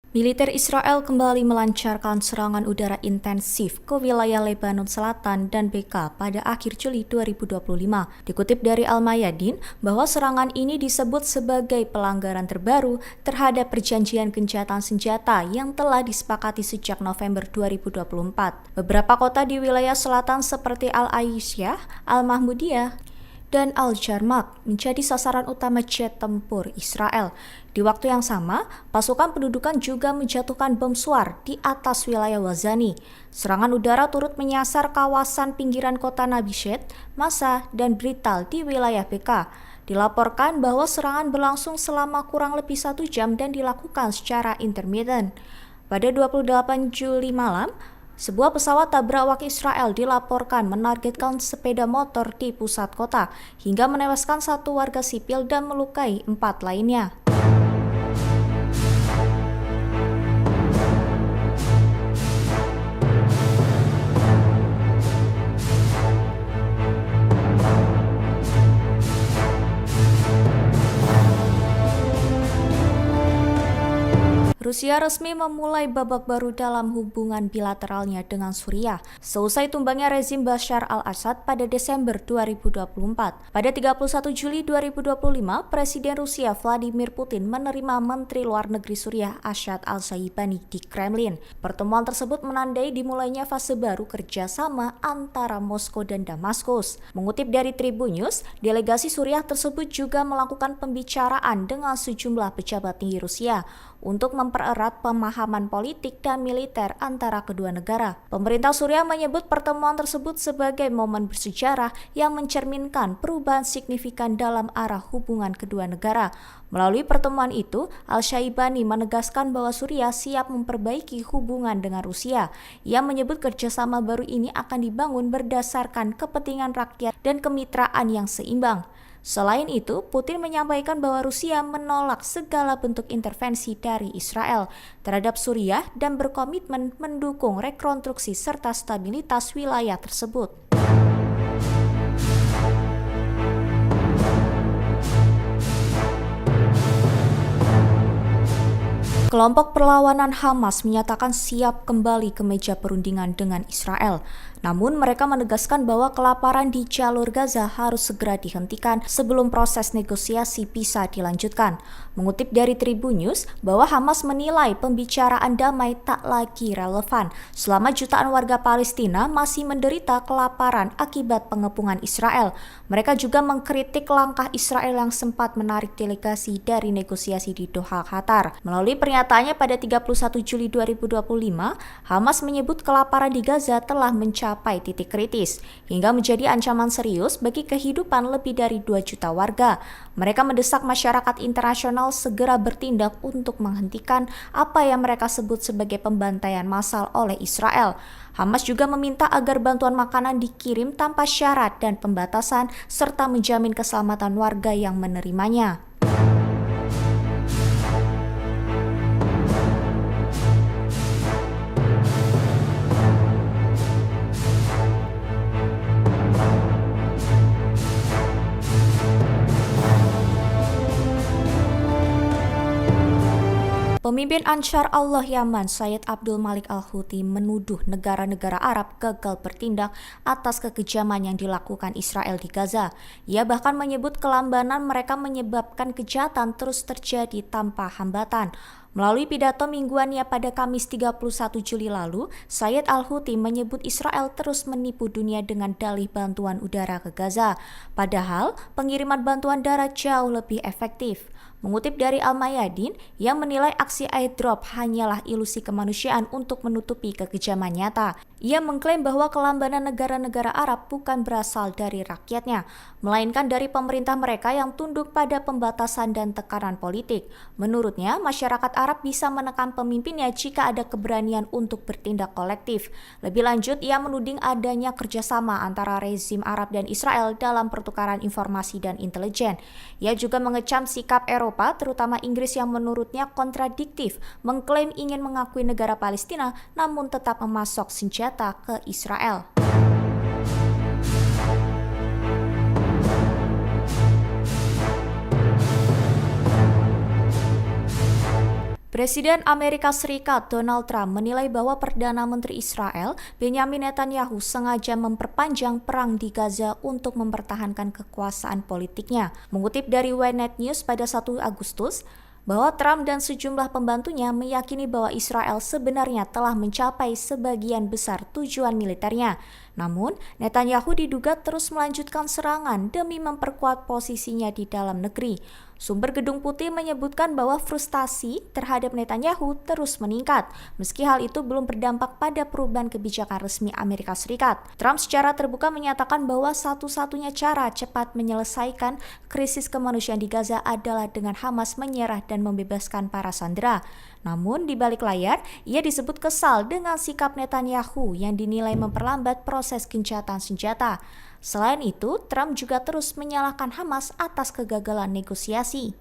Militer Israel kembali melancarkan serangan udara intensif ke wilayah Lebanon Selatan dan BK pada akhir Juli 2025. Dikutip dari Al-Mayadin bahwa serangan ini disebut sebagai pelanggaran terbaru terhadap perjanjian gencatan senjata yang telah disepakati sejak November 2024. Beberapa kota di wilayah selatan seperti Al-Aisyah, Al-Mahmudiyah, dan Al-Jarmak menjadi sasaran utama jet tempur Israel. Di waktu yang sama, pasukan pendudukan juga menjatuhkan bom suar di atas wilayah Wazani. Serangan udara turut menyasar kawasan pinggiran kota Nabishet, Masa, dan Brital di wilayah BK. Dilaporkan bahwa serangan berlangsung selama kurang lebih 1 jam dan dilakukan secara intermittent. Pada 28 Juli malam, sebuah pesawat tak berawak Israel dilaporkan menargetkan sepeda motor di pusat kota hingga menewaskan 1 warga sipil dan melukai 4 lainnya. Rusia resmi memulai babak baru dalam hubungan bilateralnya dengan Suriah seusai tumbangnya rezim Bashar al-Assad pada Desember 2024. Pada 31 Juli 2025, Presiden Rusia Vladimir Putin menerima Menteri Luar Negeri Suriah Ashad al-Shaibani di Kremlin. Pertemuan tersebut menandai dimulainya fase baru kerjasama antara Moskow dan Damaskus. Mengutip dari Tribun News, delegasi Suriah tersebut juga melakukan pembicaraan dengan sejumlah pejabat tinggi Rusia untuk mempererat pemahaman politik dan militer antara kedua negara. Pemerintah Suriah menyebut pertemuan tersebut sebagai momen bersejarah yang mencerminkan perubahan signifikan dalam arah hubungan kedua negara. Melalui pertemuan itu, Al-Shaibani menegaskan bahwa Suriah siap memperbaiki hubungan dengan Rusia. Ia menyebut kerjasama baru ini akan dibangun berdasarkan kepentingan rakyat dan kemitraan yang seimbang. Selain itu, Putin menyampaikan bahwa Rusia menolak segala bentuk intervensi dari Israel terhadap Suriah dan berkomitmen mendukung rekonstruksi serta stabilitas wilayah tersebut. Kelompok perlawanan Hamas menyatakan siap kembali ke meja perundingan dengan Israel. Namun mereka menegaskan bahwa kelaparan di jalur Gaza harus segera dihentikan sebelum proses negosiasi bisa dilanjutkan. Mengutip dari Tribun News bahwa Hamas menilai pembicaraan damai tak lagi relevan selama jutaan warga Palestina masih menderita kelaparan akibat pengepungan Israel. Mereka juga mengkritik langkah Israel yang sempat menarik delegasi dari negosiasi di Doha, Qatar. Melalui pernyataannya pada 31 Juli 2025, Hamas menyebut kelaparan di Gaza telah mencapai titik kritis hingga menjadi ancaman serius bagi kehidupan lebih dari 2 juta warga. Mereka mendesak masyarakat internasional segera bertindak untuk menghentikan apa yang mereka sebut sebagai pembantaian massal oleh Israel. Hamas juga meminta agar bantuan makanan dikirim tanpa syarat dan pembatasan serta menjamin keselamatan warga yang menerimanya. Pemimpin Ansar Allah Yaman, Sayyid Abdul Malik Al-Houthi, menuduh negara-negara Arab gagal bertindak atas kekejaman yang dilakukan Israel di Gaza. Ia bahkan menyebut kelambanan mereka menyebabkan kejahatan terus terjadi tanpa hambatan. Melalui pidato mingguannya pada Kamis 31 Juli lalu, Sayyid Al-Houthi menyebut Israel terus menipu dunia dengan dalih bantuan udara ke Gaza. Padahal, pengiriman bantuan darat jauh lebih efektif. Mengutip dari Al-Mayadin, yang menilai aksi airdrop hanyalah ilusi kemanusiaan untuk menutupi kekejaman nyata. Ia mengklaim bahwa kelambanan negara-negara Arab bukan berasal dari rakyatnya, melainkan dari pemerintah mereka yang tunduk pada pembatasan dan tekanan politik. Menurutnya, masyarakat Arab bisa menekan pemimpinnya jika ada keberanian untuk bertindak kolektif. Lebih lanjut, ia menuding adanya kerjasama antara rezim Arab dan Israel dalam pertukaran informasi dan intelijen. Ia juga mengecam sikap Eropa, terutama Inggris yang menurutnya kontradiktif, mengklaim ingin mengakui negara Palestina namun tetap memasok senjata ke Israel. Presiden Amerika Serikat Donald Trump menilai bahwa Perdana Menteri Israel Benyamin Netanyahu sengaja memperpanjang perang di Gaza untuk mempertahankan kekuasaan politiknya. Mengutip dari Ynet News pada 1 Agustus, bahwa Trump dan sejumlah pembantunya meyakini bahwa Israel sebenarnya telah mencapai sebagian besar tujuan militernya. Namun, Netanyahu diduga terus melanjutkan serangan demi memperkuat posisinya di dalam negeri. Sumber Gedung Putih menyebutkan bahwa frustasi terhadap Netanyahu terus meningkat, meski hal itu belum berdampak pada perubahan kebijakan resmi Amerika Serikat. Trump secara terbuka menyatakan bahwa satu-satunya cara cepat menyelesaikan krisis kemanusiaan di Gaza adalah dengan Hamas menyerah dan membebaskan para sandera. Namun di balik layar, ia disebut kesal dengan sikap Netanyahu yang dinilai memperlambat proses gencatan senjata. Selain itu, Trump juga terus menyalahkan Hamas atas kegagalan negosiasi.